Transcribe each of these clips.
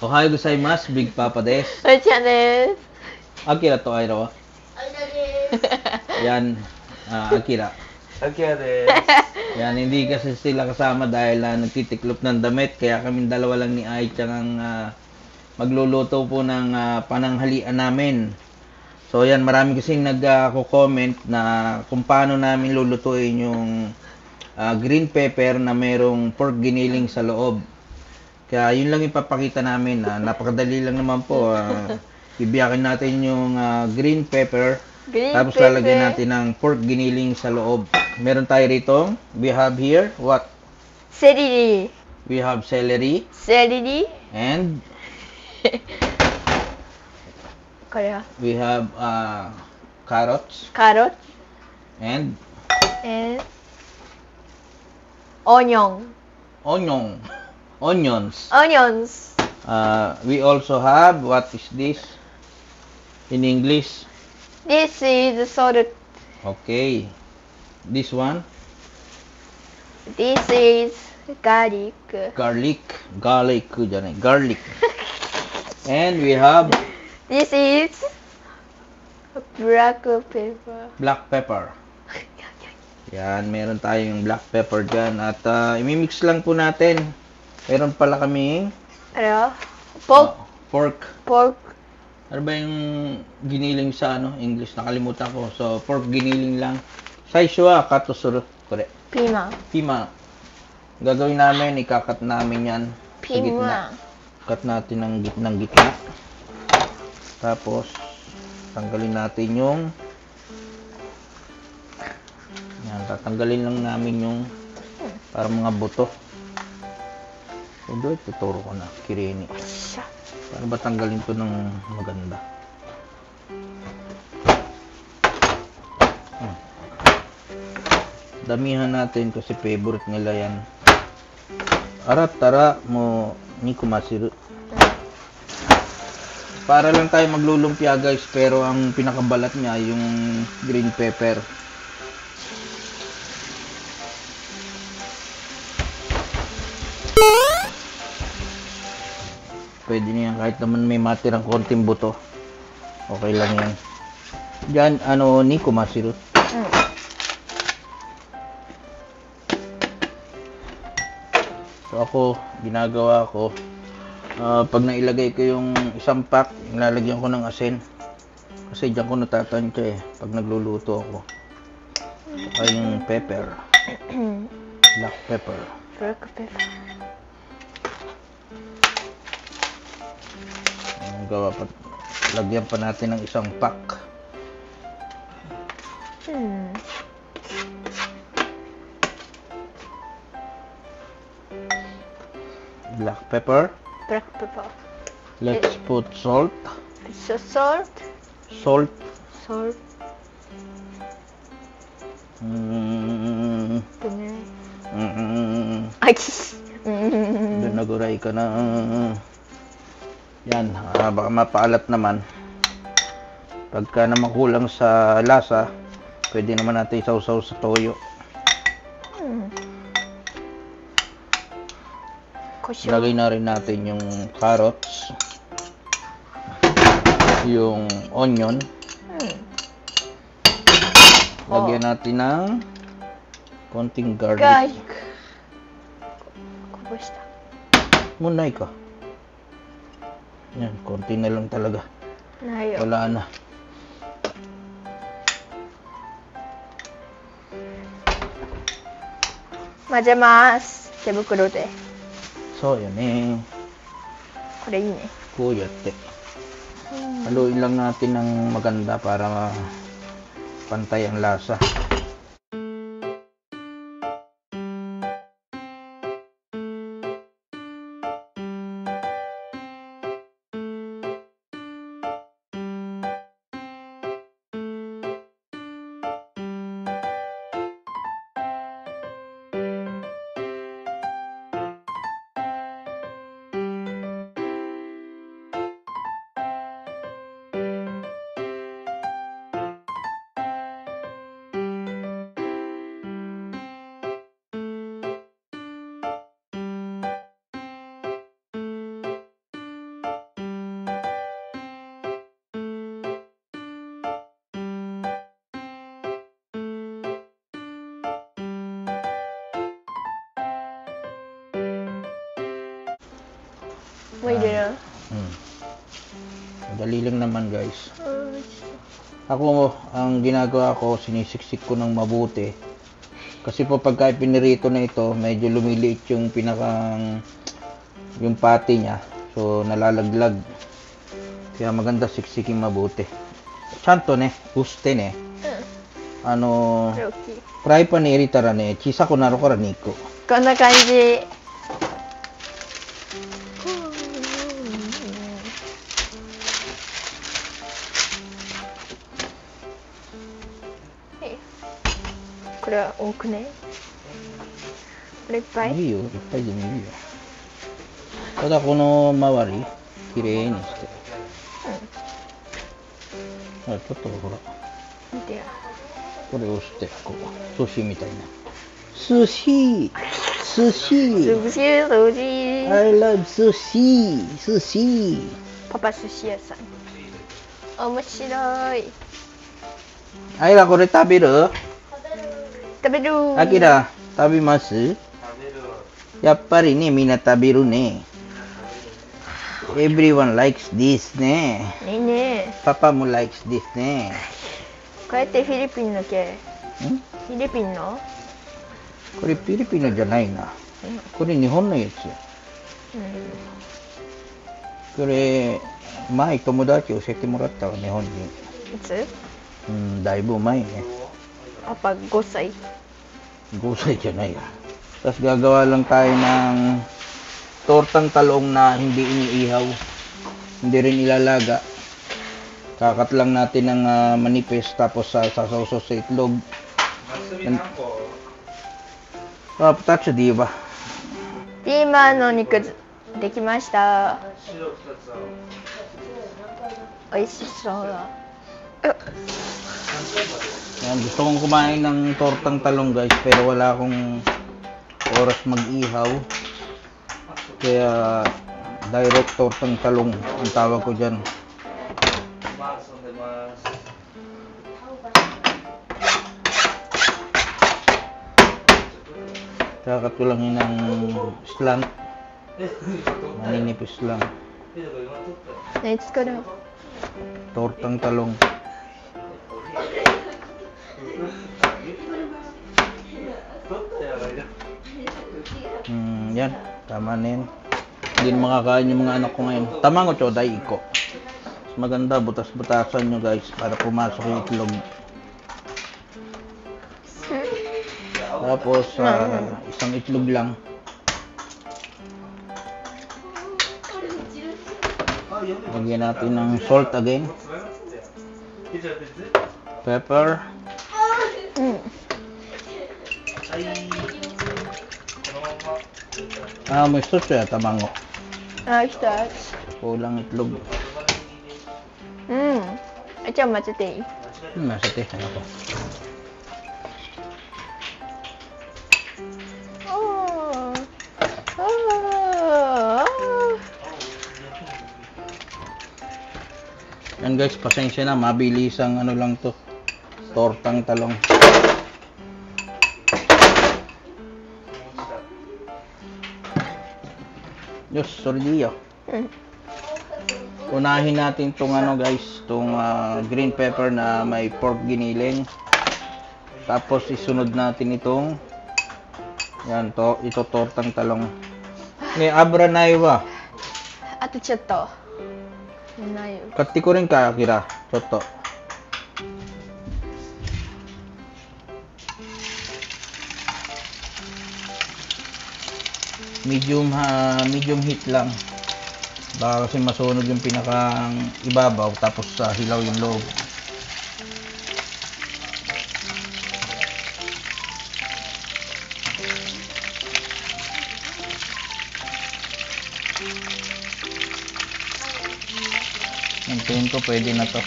Ohayo gozaimasu, Big Papa des. おいちゃんです。Akira to Airo. Yan, Akira. Akira des. Yan, hindi kasi sila kasama dahil nagtitiklop ng damit. Kaya kaming dalawa lang ni Ai-chan ang magluluto po ng pananghalian namin. So yan, marami kasing nagko-comment na kung paano namin lulutuin yung green pepper na merong pork giniling sa loob. Kaya yun lang ipapakita namin. Napakadali lang naman po. Bibiyakin natin yung green pepper. Tapos lalagyan natin ng pork giniling sa loob. Meron tayo rito. We have here what? セリリ We have celery セリリ and これは we have carrots カロット and オニョン onions. オニョンス We also have what is this in English? This is salt. Okay. This one, This is garlic. garlic dyan eh, garlic. And we have This is black pepper. black pepper. Yan, meron tayong black pepper dyan. At imimix lang po natin. Meron pala kaming あれは pork. pork. Pork. Ano ba yung giniling sa English? Nakalimutan ko. So, pork giniling lang. Saisho wa kato suru. Kore. ピーマン。 Pima. Gagawin namin, ikakat namin yan saピー gitna. マン。 Cut natin ng gitna. Tapos, tanggalin natin yung yan, tatanggalin lang namin yung para mga buto. Ito, tuturo ko na, kirini. しゃ Paano ba tanggalin to ng maganda? Damihan natin kasi favorite nila yan. Aratara mo ni kumasiru. Para lang tayo maglulumpia guys, pero ang pinakabalat niya yung green pepper. Pwede niyan kahit naman may matirang konting buto. Okay lang yan. Diyan, ni kumasiru. うん。 So ako, ginagawa ko, pag nailagay ko yung isang pack, nilalagyan ko ng asin. Kasi diyan ko natatansya eh, pag nagluluto ako. Saka yung pepper, black pepper. black pepper. Lagyan pa natin ng isang pack. うん。 Black pepper. black pepper. Let's put salt. So salt. Salt. Salt. Mm, とね。 mm, あき。うん。 Doon naguray ka na. Yan, baka mapaalat naman. Pagka naman kulang sa lasa, pwede naman natin isawsaw sa toyo. うん。胡椒。 Lagay na rin natin yung carrots, yung onion. うん。 Lagyan natin ng konting garlic. garlic. こぼした。 Munay ka. Yan, konti na lang talaga. ないよ。 Wala na.混ぜます。手袋で。 So, yan eh. これいいね。 Kuyate. Haluin lang natin ng maganda para pantay ang lasa. もう入れる Madali lang naman guys. Ako, ang ginagawa ko, sinisiksik ko ng mabuti. Kasi po pagka pinirito na ito, medyo lumiliit yung yung pati niya. So, nalalaglag. Kaya maganda siksikin mabuti. Chanto ne, uste ne. Fry pan ni eritara ne, chisa ko naro kara niku. こんな感じ。これは多くね。これいっぱい。いいよ、いっぱいでもいいよ。ただこの周り、きれいにして。ちょっとほら。見てよ。これをして、こう、寿司みたいな。寿司寿司寿司寿司 I love 寿司寿司パパ寿司屋さん。面白い。あいらこれ食べる？食べる。あきら食べます？やっぱりね、みんな食べるね。Everyone likes this ね。いいね。パパも likes this ね。これってフィリピンの系？フィリピンの？これフィリピンのじゃないな。これ日本のやつ。これ前友達教えてもらったわ、日本人。いつ？だいぶ前ね。パパ5歳。5歳じゃないや。Tapos gagawa lang tayo ng tortang talong na hindi iniihaw. Hindi rin ilalaga. Kakat lang natin ng manipis tapos sasawsaw sa itlog. Patacho, di ba? ピーマンの肉できました。美味しそうだ。Yan, gusto kong kumain ng tortang talong guys, pero wala akong oras mag-ihaw. Kaya direct tortang talong ang tawag ko dyan. Kakat ko lang yun ng slant. Maninipis lang. 何作る？ Tortang talong. Yan. Tama na yan. Hindi na makakain yung mga anak ko ngayon. Tama ko, choday iko. Mas maganda, butas-butasan nyo guys para pumasok yung itlog. Tapos, isang itlog lang. Lagyan natin ng salt again. Pepper. Mo ito siya, tamango. Ito. Kulang itlog.じゃあ混ぜていい？Nasa te, ano ko. Yan guys, pasensya na, mabilis ang ano lang to, tortang talong. Diyos, sordiyo. Unahin natin tong ano guys, tong green pepper na may pork giniling. Tapos isunod natin itong yan to, ito tortang talong. Ni abra na iwa. あとちょっと。ないよ。 Kati ko rin ka, Kira. Choto. Medium heat lang. Baka kasi masunog yung pinakang ibabaw tapos hilaw yung loob. Ang tingin ko pwede na to.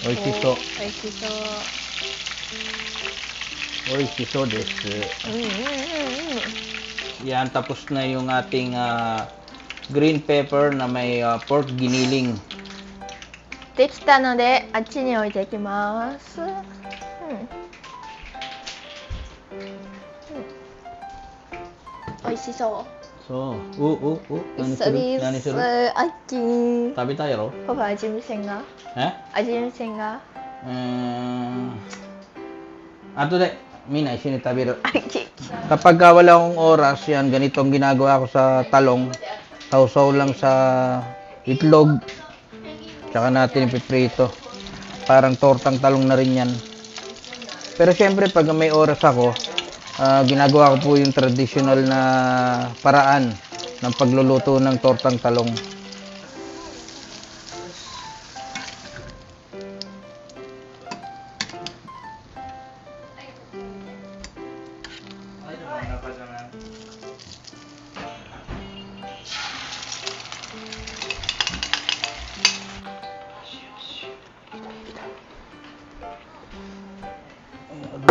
Oishiso. Oishiso. Oishiso desu. Yan, tapos na yung ating green pepper na may pork giniling. できたので、あっちに置いていきます。はい。味しそう。そう。何する嘘です。何するあっきー。食べたいやろパパ味見せんが。え味見せんが。Ato de, Mina, isinitabi ro. Ah, okay. Kapag wala akong oras, yan, ganitong ginagawa ko sa talong. Sausaw lang sa itlog. Tsaka natin ipiprito. Parang tortang talong na rin yan. Pero syempre, pag may oras ako, ginagawa ko po yung traditional na paraan ng pagluluto ng tortang talong.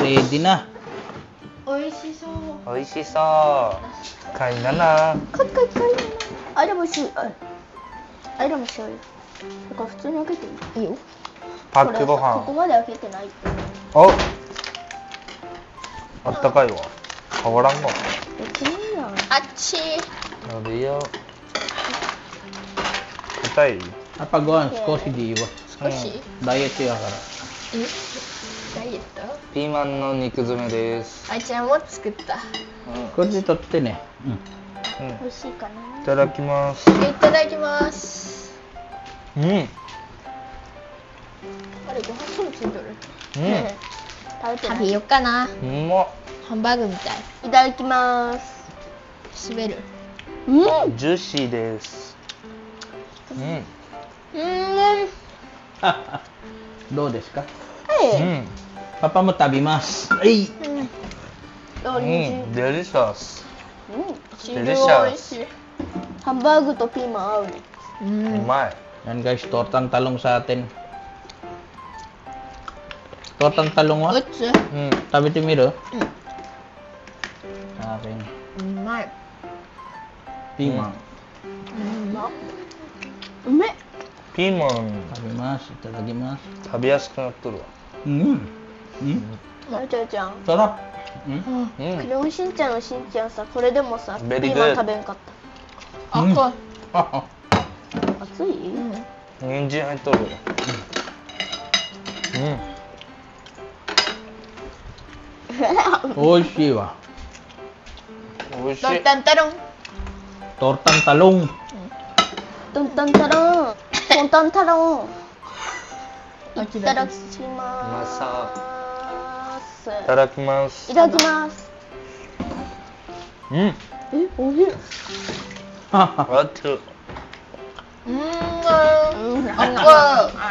Ready na. 美味しそう。美味しそうかいななカリカリカリ。あれもし、あれもしようよ。これ普通に開けていいよ。パックごここ飯まで開けてない。おあったかいわ変わらんわ別にやん。あっち。食べよう硬い Kapag少しでいいわ。少し。ダイエットやから。え、ダイエット？ピーマンの肉詰めですあいちゃんも作った。これで取ってね。美味しいかな。いただきますいただきます。うんあれご飯粒ついてる。食べようかな。うまっハンバーグみたい。いただきます。滑る。ジューシーですどうですかうんパパも食べます。はい。デリシャスチーズ美味しい。ハンバーグとピーマン合うね。うまい Yan guys, tortang talong sa atin. Tortang talong wa? うつ。食べてみるさakin. うまい。ピーマン。うめっ。ピーマン食べます。いただきます。食べやすくなっとるわまるちゃん。Sarap. クレヨンしんちゃんのしんちゃんさ、これでもさ、ピ Very ーマン good 食べんかった。熱い？人参入っとる美味しいわ。おいしいトンタンタロン。 Tortang talong. トンタンタロン。トンタンタロン。いただきまさす。いただきますいただきます。え、おいしい。あっと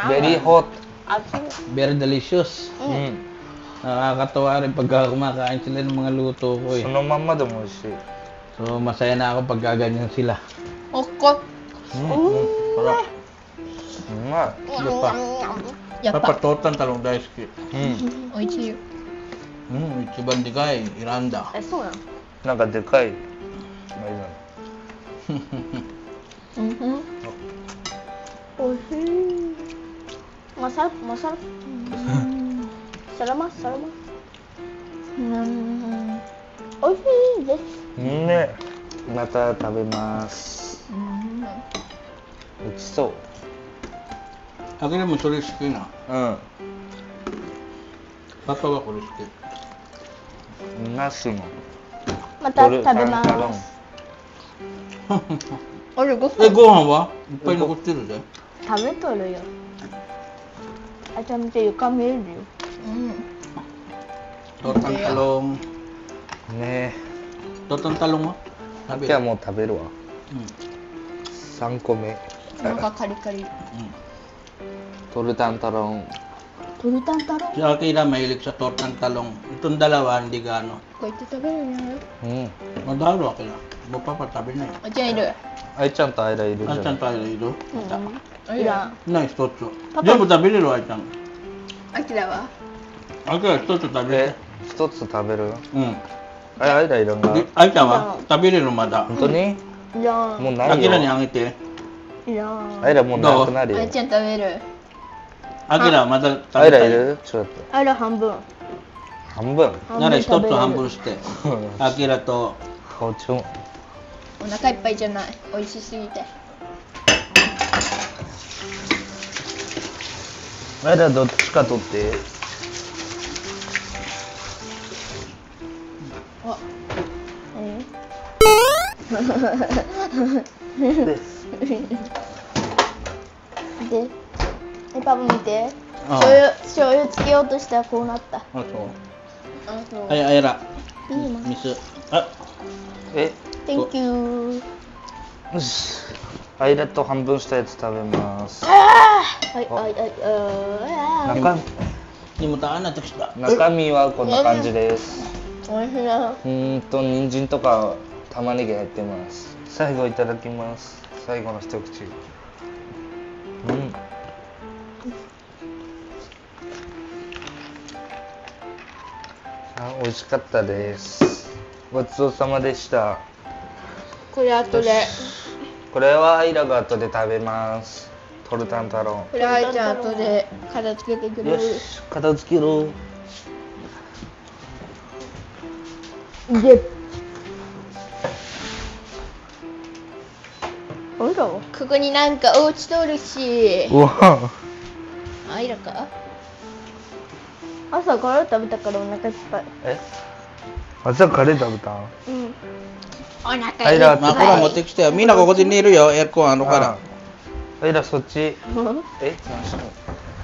ベリーホット Very delicious. Nakakatawa rin pagka kumakain sila ng mga luto ko eh. そのまんまでも美味しい So masaya na ako pagka ganyan sila. おっこ。 Sarap. うまい やっ Papa, ぱ tortang talong daisuke. おいしいよ。一番でかい選んだ。え、そうなの？なんかでかいおいしい。Masarap, masarap. Salamat, salamat. おいしいです。ねまた食べます美味しそう Akin naman, sorry skin na. うん Papa wa ko skin. ナスのまた食べます。あれご Eh, ご飯はいっぱい残ってるで。食べとるよ。あちゃん見て床見えるよ。Tortang talong. ね Tortang talong mo? あきはもう食べるわ3個目なんかカリカリ。トルタンタロン トルタンタロン。 Si Akira mahilig sa tortang talong. Itong dalawa, hindi gaano. こうやって食べるんやろ。 Madalo Akira. Mo papatabi na eh. あちゃんいる。愛ちゃんと間いるじゃ Ay, ん chan tayo dito. いらん。 Nice, Totso. Papa. Diyan mo tabi nilo, ay chan. あきらは。 Akira, Totso tabi. で一つ食べるうん。間いるんが Ay, chan wa? Tabi nilo, mada. 本当にいらん。もうないよ Akira ni angiti. いらん。アイラもうなくなるよあちゃん食べる。 Akira, mada アイ tabi ラい tayo. るちょっとあら半分。半分 Nare, Totso, hambul ste. Akira to 包丁お腹いっぱいじゃない。美味しすぎて。あれどっちか取って。あ、で、パパ見て。ああ醤油つけようとしたらこうなった。あ、そう。あ、そう。はい、あやら。ピーマン。水。あ、え、 Thank you。よし。アイラと半分したやつ食べます。はいはいはい。中limutaan na to isda. 中身はこんな感じです。おいしいな。人参とか玉ねぎ入ってます。最後いただきます。最後の一口。あ、美味しかったです。ごちそうさまでした。これ後で。これはアイラが後で食べます。トルタン太郎。これあいちゃん後で片付けてくれる。よし、片付けろ。で。ここになんかお家通るし。うわ。あいらか。朝これ食べたからお腹いっぱい。え？朝カレー食べた？うん。お腹いっぱい。アイラ、 Makura mo text ya. Mina ko din niyo yo aircon ano ka na. アイラそっち。え？何したの？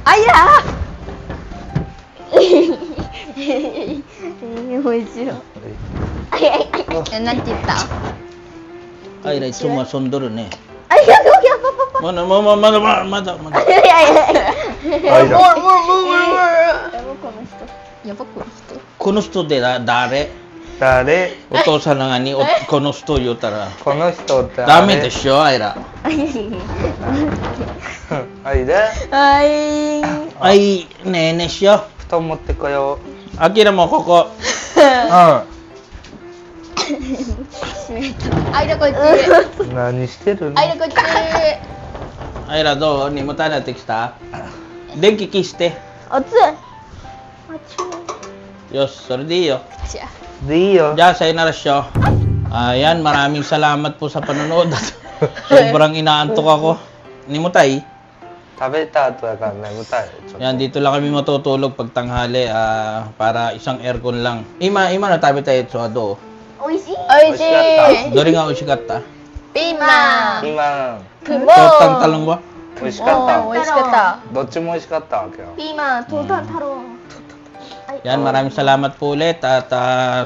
あいら。面白い。なんて言ったAy, right, sumasundol ne. ありがとうやパパパ。Mana. いやいやいや。アイラ。やばこの人。やばこの人。 Kuno sto de dare. 誰？ Utosan na nga ni kuno sto yutara. この人って。 Dami de sho, Aira. アイラ。はい。 Ay, nene siya. 布団持ってこよう。 Akira mo koko. あいらこっち。うん。何してるの？あいらこっち。 Aira do, ni mo ta na text ta. Denki kiste. 熱い。Yos, sorry yo. じゃあ。でいいよ。 Diyan, sa'yo na siya. Ayan, maraming salamat po sa panonood. Sobrang inaantok ako. Ni mo tay. 食べた後だから眠たい。ちょっと Yan, dito lang kami matutulog pag tanghali para isang aircon lang. Ima na tabi tayo sa do. おいしい。おいしい。 Dori nga ushikatta. ピーマン。ピーマン。クモ Totang talong ba? 美味しかった。美味しかった。どっちも美味しかったわけよ。ピーマン、トータン太郎。 Yan, maraming salamat po ulit at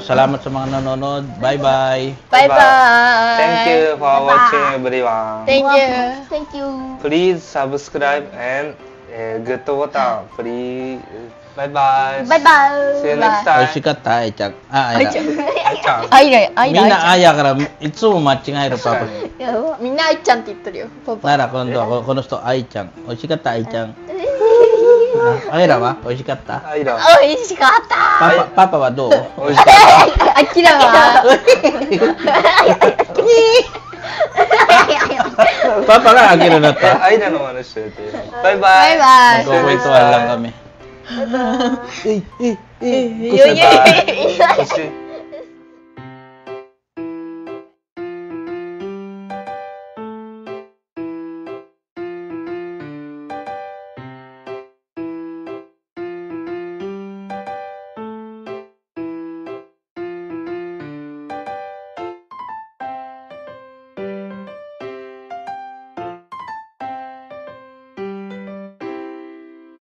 salamat sa mga nanonood. Bye-bye. Bye bye. Thank you for watching everyone. Thank you. Thank you. Please subscribe and good button. Please. Bye bye. Bye bye. See you next time. Ushikatta, Aichak. Aira. あいら、あいら。 Mina aya kara. Itsu matching Aira papa. みんなあいちゃんって言ってるよ。パパ。 Nara, kono sto Aichan. Ushikatta, Aichan. Aira wa? Ushikatta. アイラ。美味しかった。 Papa wa do? 美味しかった。あきらは。 Papa ka, agiro na to. アイラの真似してて。バイバイ。バイバイ。 Nagkukwentuhan lang kami. 腰。